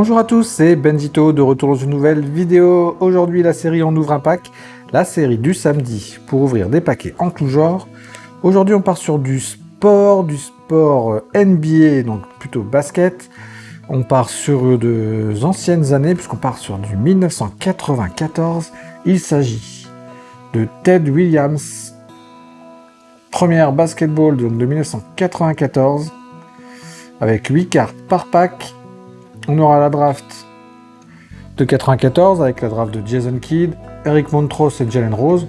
Bonjour à tous, c'est Benzito de retour dans une nouvelle vidéo. Aujourd'hui, la série On ouvre un pack, la série du samedi pour ouvrir des paquets en tout genre. Aujourd'hui, on part sur du sport NBA, donc plutôt basket. On part sur de anciennes années, puisqu'on part sur du 1994. Il s'agit de Ted Williams, première basketball donc de 1994, avec 8 cartes par pack. On aura la draft de 94 avec la draft de Jason Kidd, Eric Montross et Jalen Rose.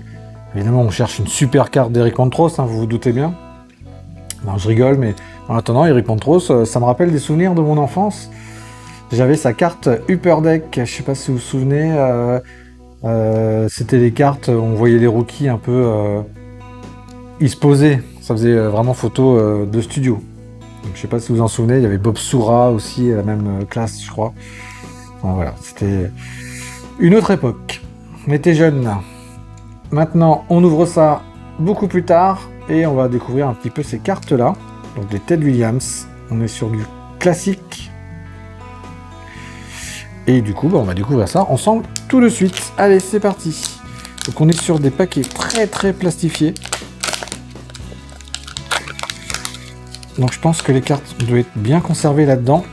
Évidemment, on cherche une super carte d'Eric Montross, vous vous doutez bien. Non, je rigole, mais en attendant, Eric Montross, ça me rappelle des souvenirs de mon enfance. J'avais sa carte Upper Deck, je sais pas si vous vous souvenez. C'était les cartes, on voyait les rookies un peu... ils se posaient, ça faisait vraiment photo de studio. Donc, je sais pas si vous vous en souvenez, il y avait Bob Soura aussi, la même classe, je crois. Enfin, voilà, c'était une autre époque. On était jeunes. Maintenant, on ouvre ça beaucoup plus tard et on va découvrir un petit peu ces cartes-là. Donc, des Ted Williams. On est sur du classique. Et du coup, on va découvrir ça ensemble tout de suite. Allez, c'est parti. Donc, on est sur des paquets très plastifiés. Donc je pense que les cartes doivent être bien conservées là-dedans,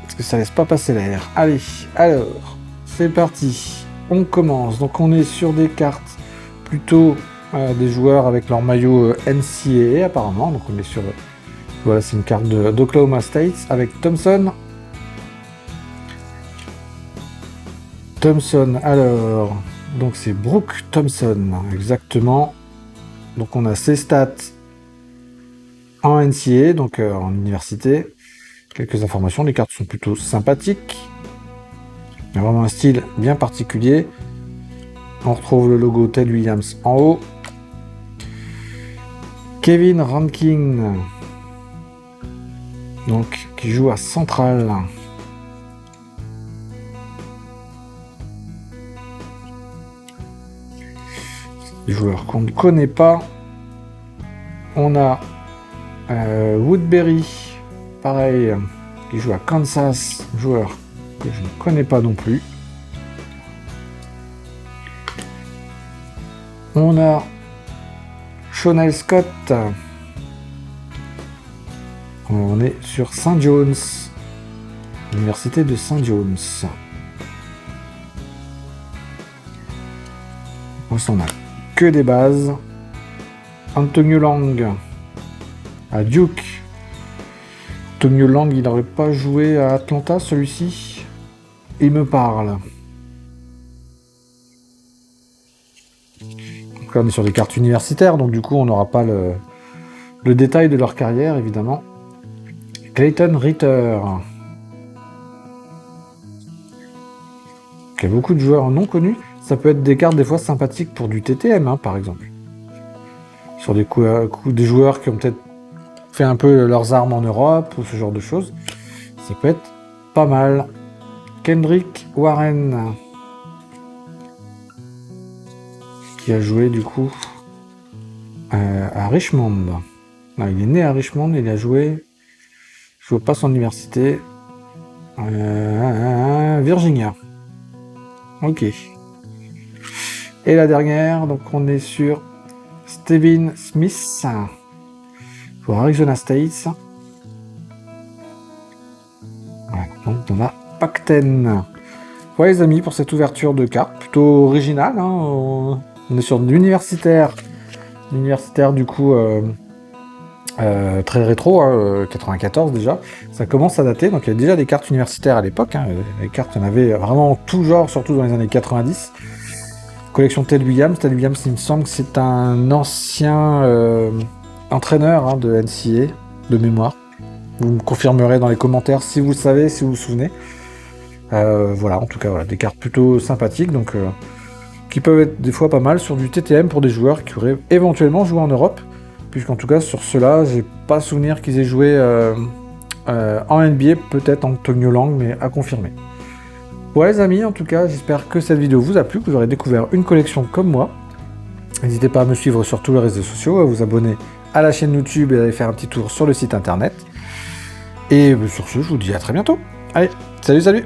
parce que ça laisse pas passer l'air. Allez, alors, c'est parti. On commence. Donc on est sur des cartes plutôt des joueurs avec leur maillot NCAA apparemment. Donc on est sur... Voilà, c'est une carte d'Oklahoma State avec Thompson. Alors... Donc c'est Brooke Thompson, exactement. Donc on a ses stats en NCAA, donc en université. Quelques informations, les cartes sont plutôt sympathiques. Il y a vraiment un style bien particulier. On retrouve le logo Ted Williams en haut. Kevin Rankin, donc qui joue à Central. Des joueurs qu'on ne connaît pas. On a Woodbury, pareil, qui joue à Kansas, joueur que je ne connais pas non plus. On a Shonell Scott. On est sur St. John's, l'université de St. John's. On a que des bases. Antonio Lang à Duke. Antonio Lang, il n'aurait pas joué à Atlanta, celui-ci. Il me parle. Donc là, on est sur des cartes universitaires, donc du coup, on n'aura pas le détail de leur carrière, évidemment. Clayton Ritter. Il y a beaucoup de joueurs non connus. Ça peut être des cartes, des fois, sympathiques pour du TTM, par exemple. Sur des des joueurs qui ont peut-être fait un peu leurs armes en Europe ou ce genre de choses, ça peut être pas mal. Kendrick Warren, qui a joué du coup à Richmond. Non, il est né à Richmond, il a joué, je vois pas son université, Virginia. Ok. Et la dernière, donc on est sur Steven Smith pour Arizona State. Voilà, donc on a Pac-10. Voilà les amis pour cette ouverture de cartes, plutôt originale. On est sur de l'universitaire. L'universitaire du coup très rétro, 94 déjà. Ça commence à dater, donc il y a déjà des cartes universitaires à l'époque. Les cartes, il y en avait vraiment tout genre, surtout dans les années 90. Collection Ted Williams. Ted Williams, il me semble que c'est un ancien entraîneur de NCAA, de mémoire. Vous me confirmerez dans les commentaires si vous le savez, si vous vous souvenez. Voilà, en tout cas, voilà, des cartes plutôt sympathiques, donc qui peuvent être des fois pas mal sur du TTM pour des joueurs qui auraient éventuellement joué en Europe, puisqu'en tout cas sur ceux-là, j'ai pas souvenir qu'ils aient joué en NBA, peut-être Antonio Lang, mais à confirmer. Voilà les amis, en tout cas, j'espère que cette vidéo vous a plu, que vous aurez découvert une collection comme moi. N'hésitez pas à me suivre sur tous les réseaux sociaux, à vous abonner à la chaîne YouTube et à aller faire un petit tour sur le site internet. Et sur ce, je vous dis à très bientôt. Allez, salut, salut!